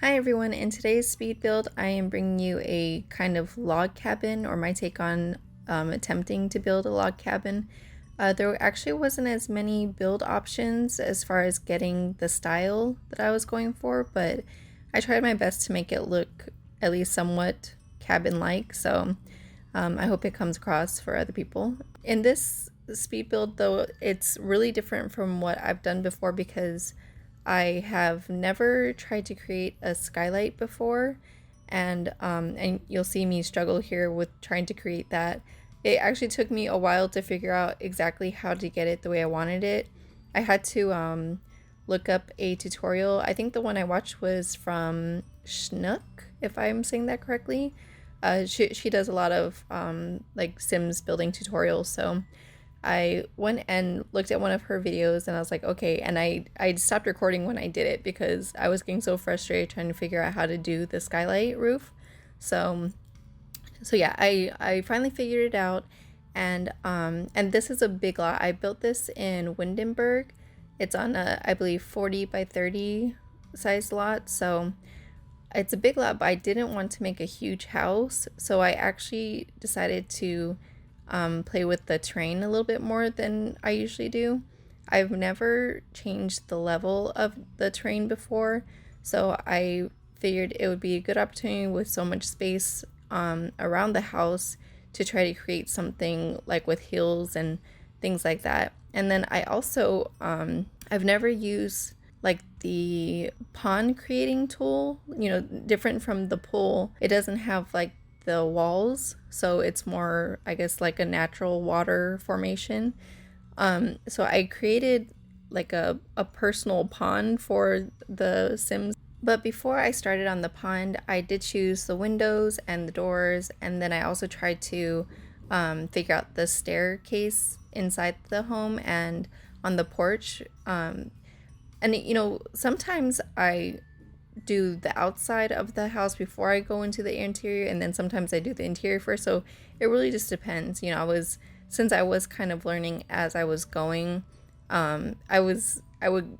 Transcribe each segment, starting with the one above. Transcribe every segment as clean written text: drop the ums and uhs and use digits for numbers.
Hi everyone, in today's speed build I am bringing you a kind of log cabin, or my take on attempting to build a log cabin. There actually wasn't as many build options as far as getting the style that I was going for, but I tried my best to make it look at least somewhat cabin-like, so I hope it comes across for other people. In this speed build though, it's really different from what I've done before because I have never tried to create a skylight before, and you'll see me struggle here with trying to create that. It actually took me a while to figure out exactly how to get it the way I wanted it. I had to look up a tutorial. I think the one I watched was from Schnook, if I'm saying that correctly. She does a lot of like Sims building tutorials, so I went and looked at one of her videos and I was like, okay, and I stopped recording when I did it because I was getting so frustrated trying to figure out how to do the skylight roof. So yeah, I finally figured it out, and this is a big lot. I built this in Windenburg. It's on a, I believe, 40 by 30 size lot, so it's a big lot, but I didn't want to make a huge house, so I actually decided to play with the terrain a little bit more than I usually do. I've never changed the level of the terrain before, so I figured it would be a good opportunity with so much space around the house to try to create something like with hills and things like that. And then I also, I've never used like the pond creating tool, you know, different from the pool. It doesn't have like the walls, so it's more, I guess, like a natural water formation. So I created like a personal pond for the Sims. But before I started on the pond, I did choose the windows and the doors, and then I also tried to figure out the staircase inside the home and on the porch. And you know, sometimes I do the outside of the house before I go into the interior, and then sometimes I do the interior first. So it really just depends. You know, since I was kind of learning as I was going, I would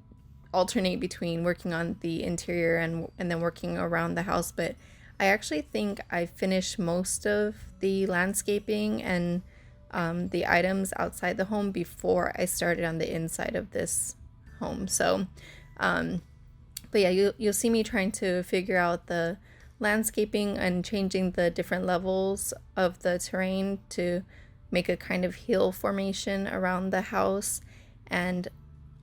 alternate between working on the interior and then working around the house. But I actually think I finished most of the landscaping and the items outside the home before I started on the inside of this home. So but yeah, you'll see me trying to figure out the landscaping and changing the different levels of the terrain to make a kind of hill formation around the house. And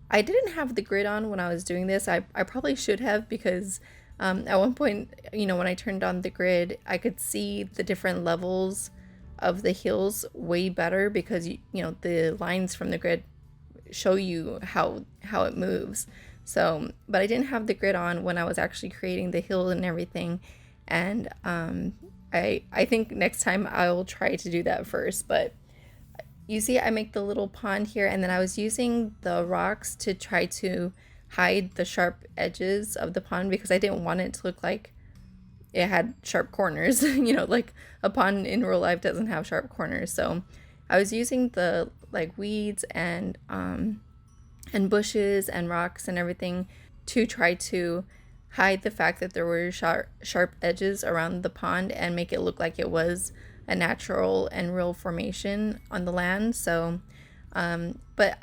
I didn't have the grid on when I was doing this. I probably should have, because at one point, you know, when I turned on the grid, I could see the different levels of the hills way better, because you know, the lines from the grid show you how it moves. So, but I didn't have the grid on when I was actually creating the hill and everything. And I think next time I'll try to do that first. But you see, I make the little pond here, and then I was using the rocks to try to hide the sharp edges of the pond, because I didn't want it to look like it had sharp corners. You know, like a pond in real life doesn't have sharp corners. So I was using the like weeds and bushes and rocks and everything to try to hide the fact that there were sharp edges around the pond and make it look like it was a natural and real formation on the land. So, but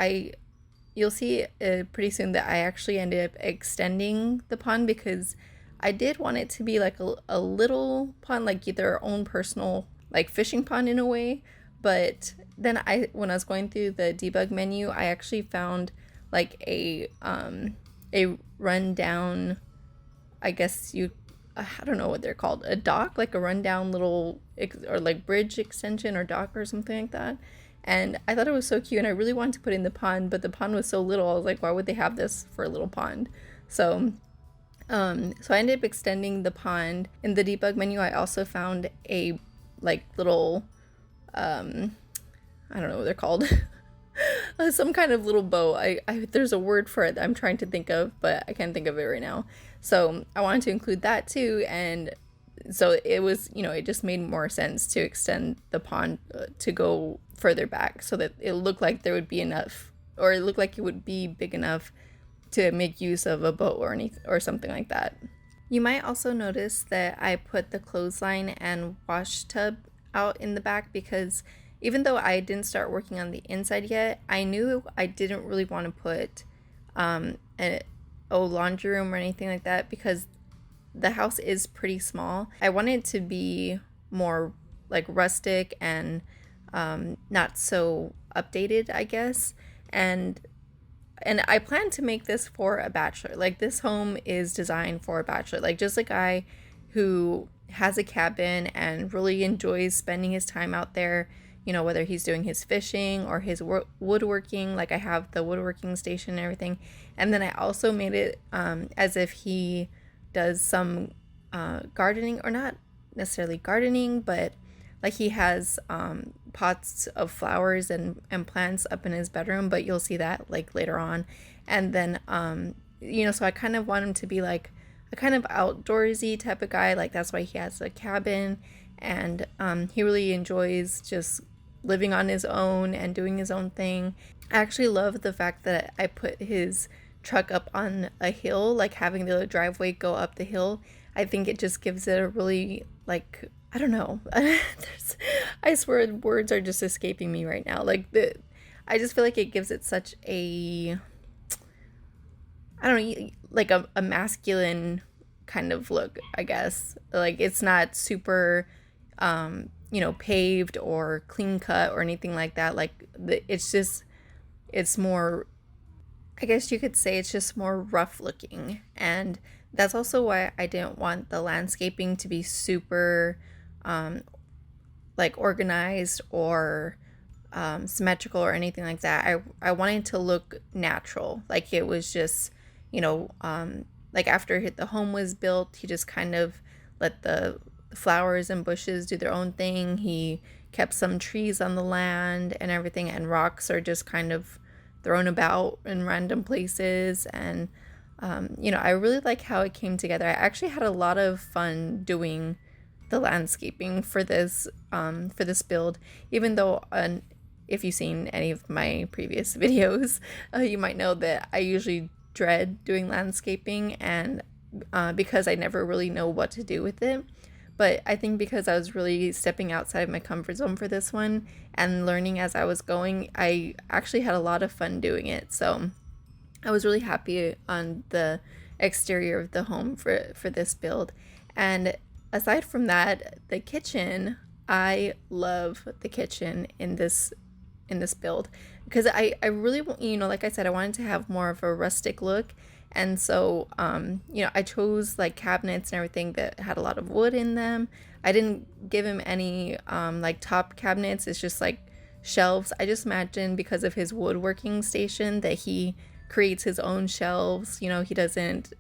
you'll see pretty soon that I actually ended up extending the pond, because I did want it to be like a little pond, like their own personal like fishing pond in a way. But then when I was going through the debug menu, I actually found like a rundown, I guess I don't know what they're called, a dock, like a rundown little or like bridge extension or dock or something like that. And I thought it was so cute, and I really wanted to put in the pond, but the pond was so little. I was like, why would they have this for a little pond? So so I ended up extending the pond. In the debug menu, I also found a like little I don't know what they're called. Some kind of little bow. There's a word for it that I'm trying to think of, but I can't think of it right now. So I wanted to include that too, and so it was, you know, it just made more sense to extend the pond to go further back, so that it looked like there would be enough, or it looked like it would be big enough to make use of a boat or anything or something like that. You might also notice that I put the clothesline and wash tub out in the back because even though I didn't start working on the inside yet, I knew I didn't really want to put a laundry room or anything like that because the house is pretty small. I wanted it to be more like rustic and not so updated, I guess. And I plan to make this for a bachelor. Like, this home is designed for a bachelor. Like, just a guy who has a cabin and really enjoys spending his time out there, you know, whether he's doing his fishing or his woodworking. Like, I have the woodworking station and everything. And then I also made it as if he does some gardening, or not necessarily gardening, but like he has pots of flowers and plants up in his bedroom, but you'll see that like later on. And then, you know, so I kind of want him to be like a kind of outdoorsy type of guy. Like, that's why he has a cabin, and he really enjoys just living on his own and doing his own thing. I actually love the fact that I put his truck up on a hill, like having the driveway go up the hill. I think it just gives it a really, like, I don't know. I swear words are just escaping me right now. I just feel like it gives it such a, I don't know, like a masculine kind of look, I guess. Like, it's not super, you know, paved or clean cut or anything like that. Like, it's more, I guess you could say it's just more rough looking. And that's also why I didn't want the landscaping to be super like organized or symmetrical or anything like that. I wanted to look natural. Like, it was just, you know, like after the home was built, he just kind of let the flowers and bushes do their own thing. He kept some trees on the land and everything, and rocks are just kind of thrown about in random places. And you know, I really like how it came together. I actually had a lot of fun doing the landscaping for this build, even though if you've seen any of my previous videos, you might know that I usually dread doing landscaping, and because I never really know what to do with it. But I think because I was really stepping outside of my comfort zone for this one and learning as I was going, I actually had a lot of fun doing it. So I was really happy on the exterior of the home for this build. And aside from that, the kitchen, I love the kitchen in this build because I really, you know, like I said, I wanted to have more of a rustic look. And so, you know, I chose like cabinets and everything that had a lot of wood in them. I didn't give him any like top cabinets. It's just like shelves. I just imagined, because of his woodworking station, that he creates his own shelves. You know, he doesn't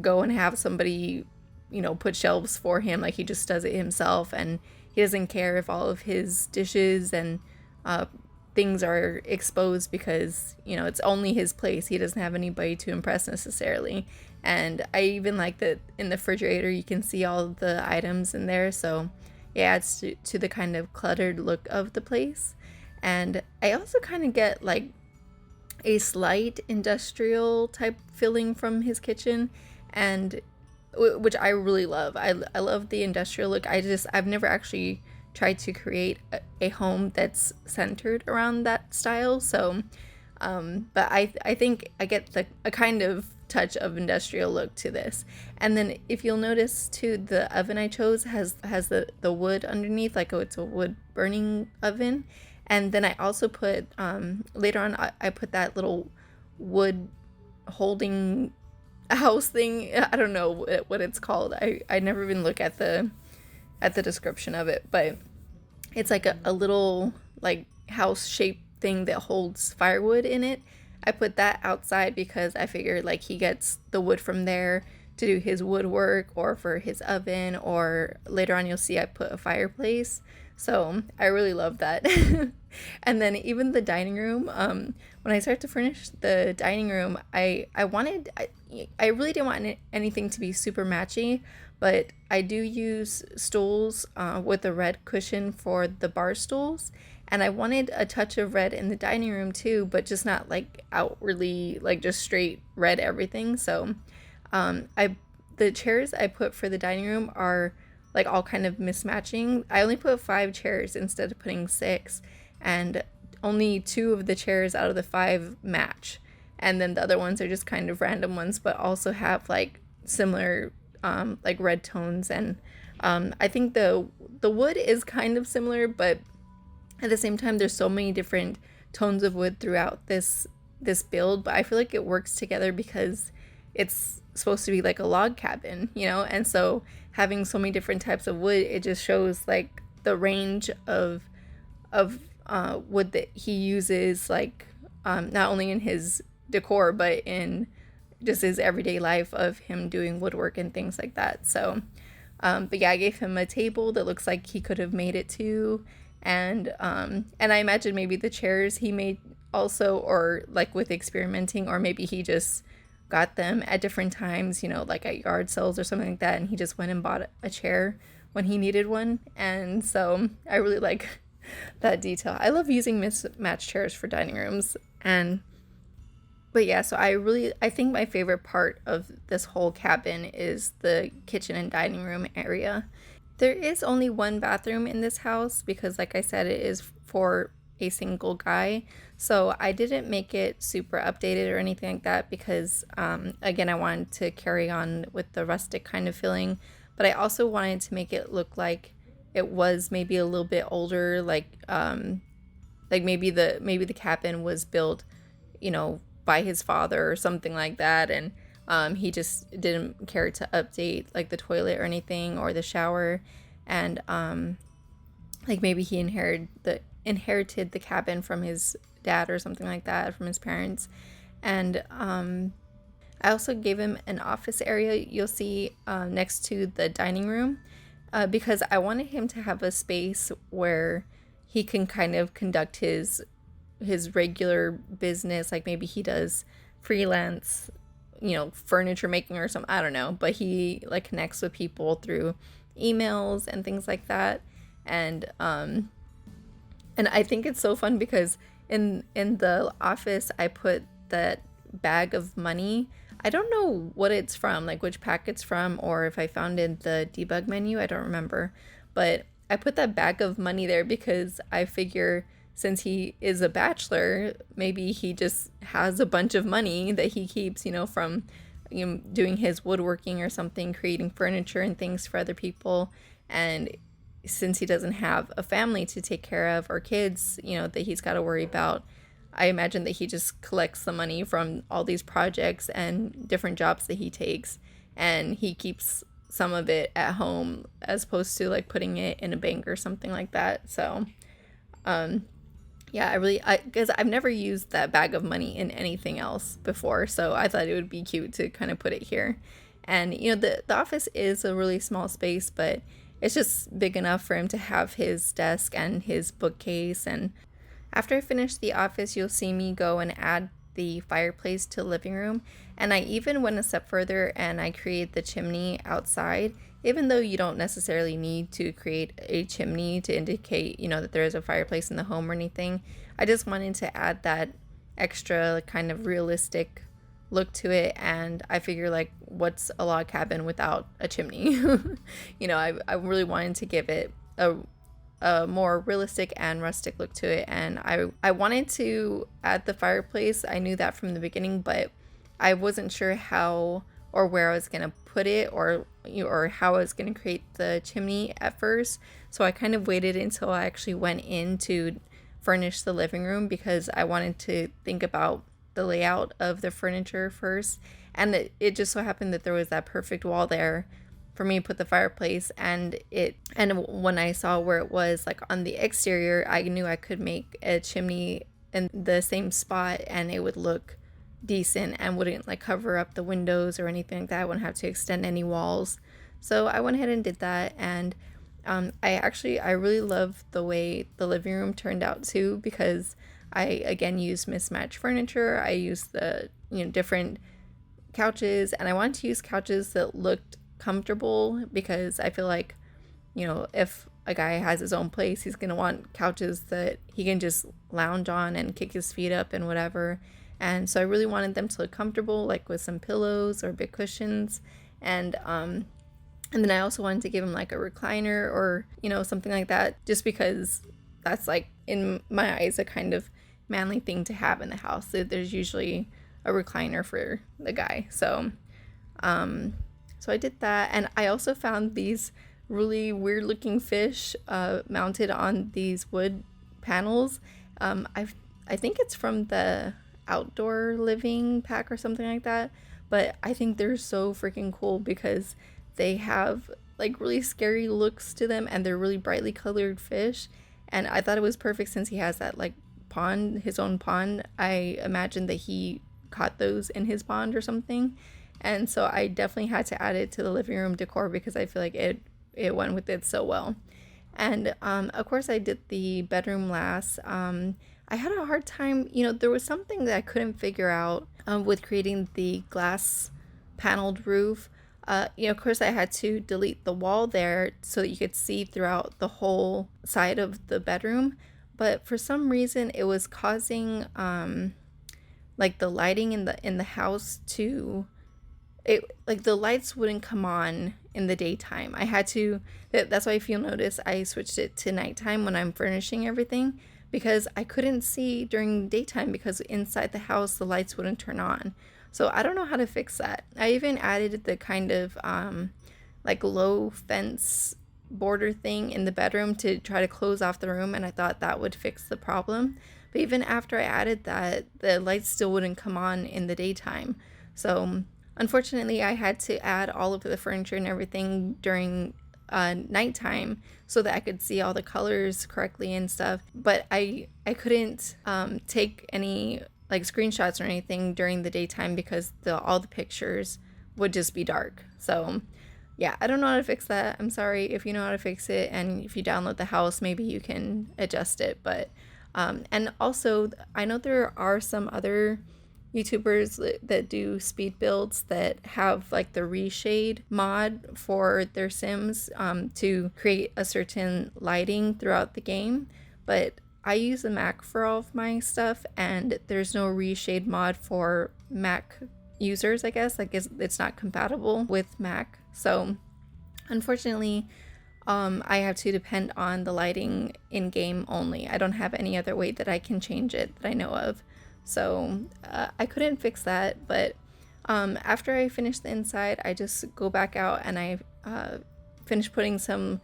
go and have somebody, you know, put shelves for him. Like, he just does it himself, and he doesn't care if all of his dishes and things are exposed because, you know, it's only his place. He doesn't have anybody to impress necessarily. And I even like that in the refrigerator you can see all the items in there, so it adds to the kind of cluttered look of the place. And I also kind of get like a slight industrial type feeling from his kitchen, and which I really love. I love the industrial look. I've never actually tried to create a home that's centered around that style. So, but I think I get a kind of touch of industrial look to this. And then if you'll notice too, the oven I chose has the wood underneath, like, oh, it's a wood burning oven. And then I also put, later on, I put that little wood holding house thing. I don't know what it's called. I never even look at the description of it, but it's like a little like house shaped thing that holds firewood in it. I put that outside because I figured like he gets the wood from there to do his woodwork or for his oven, or later on you'll see I put a fireplace. So I really love that. And then even the dining room, when I started to furnish the dining room, I really didn't want anything to be super matchy, but I do use stools with a red cushion for the bar stools. And I wanted a touch of red in the dining room too, but just not like outwardly, like just straight red everything. So I the chairs I put for the dining room are like all kind of mismatching. I only put 5 chairs instead of putting 6, and only 2 of the chairs out of the 5 match. And then the other ones are just kind of random ones, but also have like similar like red tones. And I think the wood is kind of similar, but at the same time there's so many different tones of wood throughout this build, but I feel like it works together because it's supposed to be like a log cabin, you know? And so having so many different types of wood, it just shows like the range of wood that he uses, like not only in his decor but in just his everyday life of him doing woodwork and things like that. So but yeah, I gave him a table that looks like he could have made it too, and I imagine maybe the chairs he made also, or like with experimenting, or maybe he just got them at different times, you know, like at yard sales or something like that, and he just went and bought a chair when he needed one. And so I really like that detail. I love using mismatched chairs for dining rooms. And but yeah, so I think my favorite part of this whole cabin is the kitchen and dining room area. There is only one bathroom in this house because, like I said, it is for a single guy. So I didn't make it super updated or anything like that because, again, I wanted to carry on with the rustic kind of feeling. But I also wanted to make it look like it was maybe a little bit older, like maybe the cabin was built, you know, by his father or something like that, and he just didn't care to update like the toilet or anything or the shower, and like maybe he inherited the cabin from his dad or something like that, from his parents. And I also gave him an office area, you'll see, next to the dining room, because I wanted him to have a space where he can kind of conduct his regular business, like maybe he does freelance, you know, furniture making or something, I don't know, but he like connects with people through emails and things like that. And I think it's so fun because in the office I put that bag of money. I don't know what it's from, like which pack it's from, or if I found it in the debug menu, I don't remember, but I put that bag of money there because I figure since he is a bachelor, maybe he just has a bunch of money that he keeps, you know, from, you know, doing his woodworking or something, creating furniture and things for other people. And since he doesn't have a family to take care of or kids, you know, that he's got to worry about, I imagine that he just collects the money from all these projects and different jobs that he takes, and he keeps some of it at home as opposed to like putting it in a bank or something like that. So yeah, because I've never used that bag of money in anything else before, so I thought it would be cute to kind of put it here. And you know, the office is a really small space, but it's just big enough for him to have his desk and his bookcase. And after I finish the office, you'll see me go and add the fireplace to the living room. And I even went a step further and I created the chimney outside, even though you don't necessarily need to create a chimney to indicate, you know, that there is a fireplace in the home or anything. I just wanted to add that extra kind of realistic look to it, and I figure, like, what's a log cabin without a chimney? You know, I really wanted to give it a more realistic and rustic look to it, and I wanted to add the fireplace. I knew that from the beginning, but I wasn't sure how or where I was gonna put it, or how I was gonna create the chimney at first. So I kind of waited until I actually went in to furnish the living room because I wanted to think about the layout of the furniture first. And it just so happened that there was that perfect wall there for me to put the fireplace, and when I saw where it was, like on the exterior, I knew I could make a chimney in the same spot and it would look decent and wouldn't like cover up the windows or anything like that. I wouldn't have to extend any walls. So I went ahead and did that, and I really love the way the living room turned out too, because I again used mismatched furniture. I used the, you know, different couches, and I wanted to use couches that looked comfortable because I feel like, you know, if a guy has his own place, he's gonna want couches that he can just lounge on and kick his feet up and whatever. And so I really wanted them to look comfortable, like with some pillows or big cushions. And then I also wanted to give him like a recliner or, you know, something like that, just because that's like, in my eyes, a kind of manly thing to have in the house. So there's usually a recliner for the guy. So I did that. And I also found these really weird looking fish mounted on these wood panels. I think it's from the outdoor living pack or something like that. But I think they're so freaking cool because they have like really scary looks to them, and they're really brightly colored fish. And I thought it was perfect since he has that like pond, his own pond. I imagined that he caught those in his pond or something. And so I definitely had to add it to the living room decor because I feel like it went with it so well. And of course, I did the bedroom last. I had a hard time, you know, there was something that I couldn't figure out with creating the glass paneled roof. You know, of course, I had to delete the wall there so that you could see throughout the whole side of the bedroom. But for some reason, it was causing like the lighting in the house to like the lights wouldn't come on in the daytime. I had to, that's why if you'll notice, I switched it to nighttime when I'm furnishing everything, because I couldn't see during daytime because inside the house the lights wouldn't turn on. So I don't know how to fix that. I even added the kind of like low fence border thing in the bedroom to try to close off the room, and I thought that would fix the problem. But even after I added that, the lights still wouldn't come on in the daytime. So unfortunately, I had to add all of the furniture and everything during nighttime so that I could see all the colors correctly and stuff. But I couldn't take any like screenshots or anything during the daytime because all the pictures would just be dark. So yeah, I don't know how to fix that. I'm sorry if you know how to fix it, and if you download the house, maybe you can adjust it. But and also, I know there are some other YouTubers that do speed builds that have like the reshade mod for their Sims to create a certain lighting throughout the game. But I use a Mac for all of my stuff, and there's no reshade mod for Mac users, I guess. Like it's not compatible with Mac. So unfortunately, I have to depend on the lighting in game only. I don't have any other way that I can change it that I know of. So I couldn't fix that, but after I finish the inside, I just go back out and I finish putting some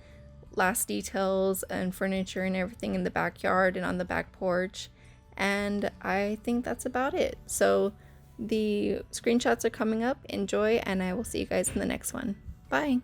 last details and furniture and everything in the backyard and on the back porch. And I think that's about it. So the screenshots are coming up. Enjoy, and I will see you guys in the next one. Bye!